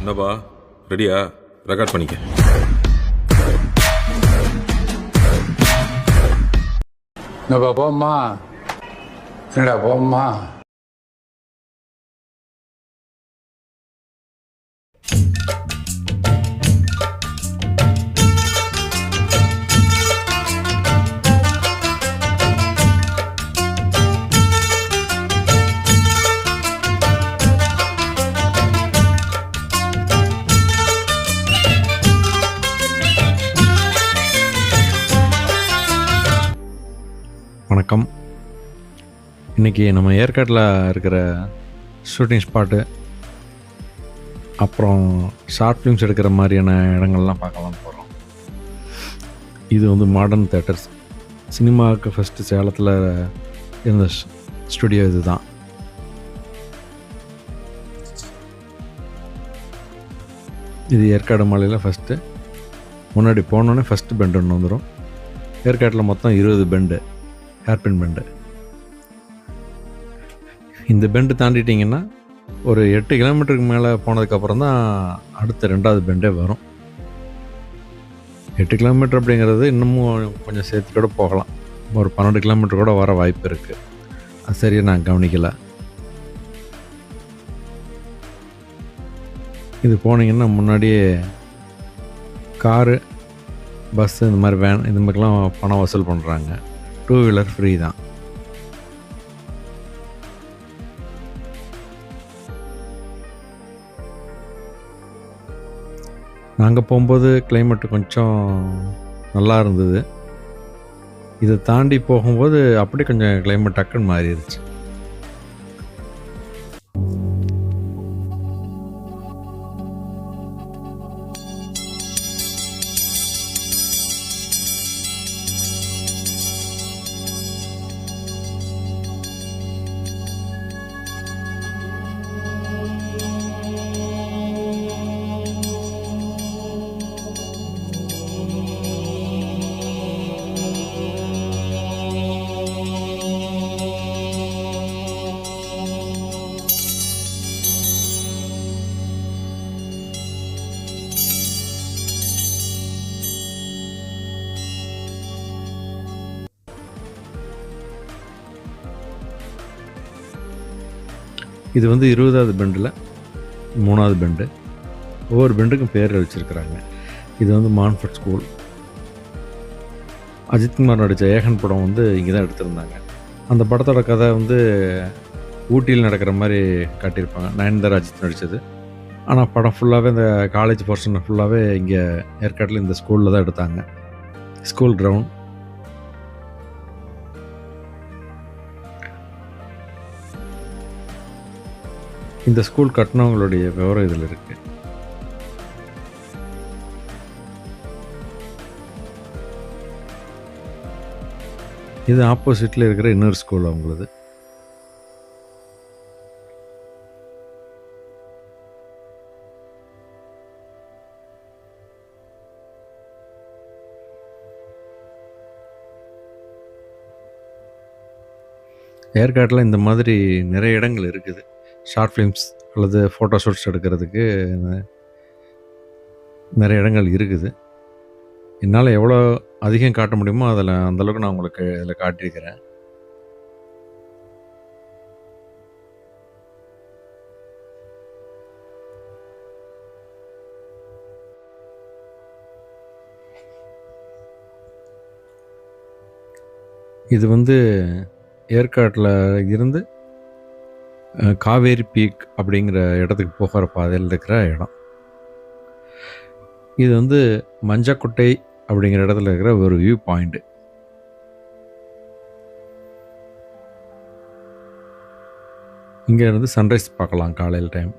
என்னப்பா ரெடியா? ரெக்கார்ட் பண்ணிக்க. என்னப்பா போம்மா? என்னடா போம்மா? வணக்கம். இன்றைக்கி நம்ம ஏற்காட்டில் இருக்கிற ஷூட்டிங் ஸ்பாட்டு, அப்புறம் ஷார்ட் ஃபிலிம்ஸ் எடுக்கிற மாதிரியான இடங்கள்லாம் பார்க்கலாம் போகிறோம். இது வந்து மாடர்ன் தேட்டர்ஸ். சினிமாவுக்கு ஃபஸ்ட்டு சேலத்தில் இருந்த ஸ்டுடியோ இது தான். இது ஏற்காடு மலையில் ஃபஸ்ட்டு முன்னாடி போனோன்னே ஃபஸ்ட்டு பெண்டு ஒன்று வந்துடும். ஏற்காட்டில் மொத்தம் 20 பெண்டு, ஹேர்பின் பெண்டு. இந்த பெண்டு தாண்டிட்டிங்கன்னா ஒரு 8 கிலோமீட்டருக்கு மேலே போனதுக்கப்புறம் தான் அடுத்த 2வது பெண்டே வரும். 8 கிலோமீட்டர் அப்படிங்கிறது இன்னமும் கொஞ்சம் சேர்த்து கூட போகலாம். ஒரு 12 கிலோமீட்டர் கூட வர வாய்ப்பு இருக்குது. அது சரியாக நான் கவனிக்கலை. இது போனீங்கன்னா முன்னாடியே காரு, பஸ்ஸு, இந்த மாதிரி வேன், இது மாதிரிலாம் பணம் வசூல் பண்ணுறாங்க. 2 வீலர் ஃப்ரீ தான். நாங்கள் போகும்போது கிளைமேட்டு கொஞ்சம் நல்லா இருந்தது. இதை தாண்டி போகும்போது அப்படி கொஞ்சம் கிளைமேட் டக்குன்னு மாறிடுச்சு. இது வந்து 20வது பெண்டில் 3வது பெண்டு. ஒவ்வொரு பெண்டுக்கும் பேர் வச்சுருக்குறாங்க. இது வந்து மான்ஃபர்ட் ஸ்கூல். அஜித்குமார் நடித்த ஏகன் படம் வந்து இங்கே தான் எடுத்திருந்தாங்க. அந்த படத்தோட கதை வந்து ஊட்டியில் நடக்கிற மாதிரி காட்டியிருப்பாங்க. நயன்தாரா, அஜித் நடித்தது. ஆனால் படம் ஃபுல்லாகவே இந்த காலேஜ் போர்ஷன் ஃபுல்லாகவே இங்கே ஏற்காட்டில் இந்த ஸ்கூலில் தான் எடுத்தாங்க. School ground. இந்த ஸ்கூல் கட்டினவங்களுடைய விவரம் இதில் இருக்குது. இது ஆப்போசிட்டில் இருக்கிற இன்னொரு ஸ்கூல் அவங்களது. ஏற்காட்டில் இந்த மாதிரி நிறைய இடங்கள் இருக்குது. ஷார்ட் ஃபிலிம்ஸ் அல்லது ஃபோட்டோ ஷூட்ஸ் எடுக்கிறதுக்கு நிறைய இடங்கள் இருக்குது. என்னால் எவ்வளோ அதிகம் காட்ட முடியுமோ அதில் அந்தளவுக்கு நான் உங்களுக்கு இதில் காட்டியிருக்கிறேன். இது வந்து ஏற்காட்டில் இருந்து காவேரி பீக் அப்படிங்கிற இடத்துக்கு போகிற பாதையில் இருக்கிற இடம். இது வந்து மஞ்சக்குட்டை அப்படிங்கிற இடத்துல இருக்கிற ஒரு வியூ பாயிண்ட்டு. இங்கே இருந்து சன்ரைஸ் பார்க்கலாம் காலையில் டைம்.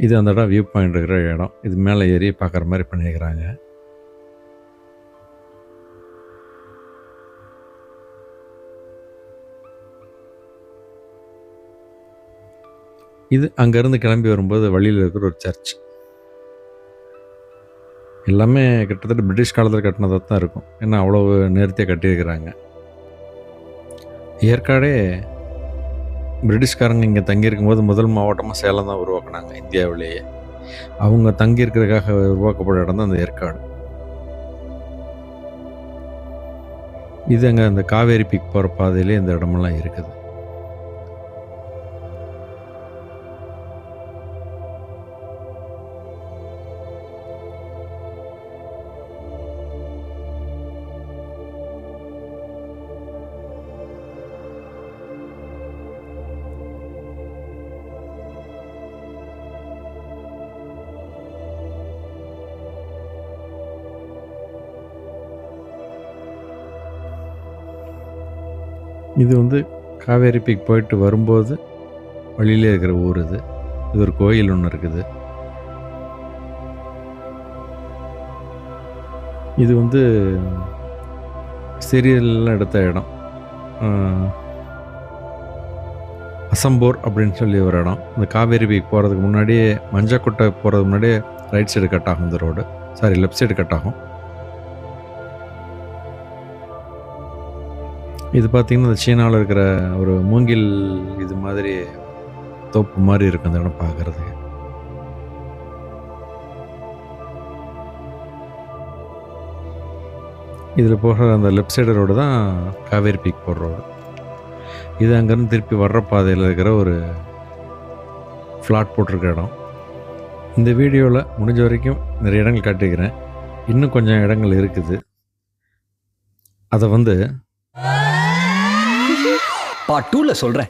இது அந்த இடம் வியூ பாயிண்ட் இருக்கிற இடம். இது மேலே ஏறி பார்க்குற மாதிரி பண்ணியிருக்கிறாங்க. இது அங்கேருந்து கிளம்பி வரும்போது வழியில் இருக்கிற ஒரு சர்ச். எல்லாமே கிட்டத்தட்ட பிரிட்டிஷ் காலத்தில் கட்டினதாக தான் இருக்கும். ஏன்னா அவ்வளோ நேர்த்தியாக கட்டியிருக்கிறாங்க. ஏற்காடே பிரிட்டிஷ்காரங்க இங்கே தங்கியிருக்கும்போது முதல் மாவட்டமாக சேலம் தான் உருவாக்குனாங்க இந்தியாவிலேயே. அவங்க தங்கியிருக்கிறதுக்காக உருவாக்கப்பட்ட இடம் தான் அந்த ஏற்காடு. இது அங்கே அந்த காவேரி பீக் போகிற பாதையிலே இந்த இடமெல்லாம் இருக்குது. இது வந்து காவேரி பீக் போயிட்டு வரும்போது வழியிலே இருக்கிற ஊர் இது. இது ஒரு கோயில் ஒன்று இருக்குது. இது வந்து சீரியல்லாம் எடுத்த இடம். அசம்போர் அப்படின்னு சொல்லி ஒரு இடம். இந்த காவேரி பீக் போகிறதுக்கு முன்னாடியே மஞ்சக்கொட்டை போகிறதுக்கு முன்னாடியே ரைட் சைடு கட் ஆகும் இந்த ரோடு. லெஃப்ட் சைடு கட் ஆகும். இது பார்த்திங்கன்னா இந்த சீனாவில் இருக்கிற ஒரு மூங்கில் இது மாதிரி தோப்பு மாதிரி இருக்கும் அந்த இடம் பார்க்குறதுக்கு. இதில் போகிற அந்த லெஃப்ட் சைடு ரோடு தான் காவேரி பீக் போகிற ரோடு. இது அங்கேருந்து திருப்பி வர்ற பாதையில் இருக்கிற ஒரு ஃப்ளாட் போட்டிருக்க இடம். இந்த வீடியோவில் முடிஞ்ச வரைக்கும் நிறைய இடங்கள் காட்டிக்கிறேன். இன்னும் கொஞ்சம் இடங்கள் இருக்குது. அதை வந்து பார்ட் 2ல சொல்றேன்.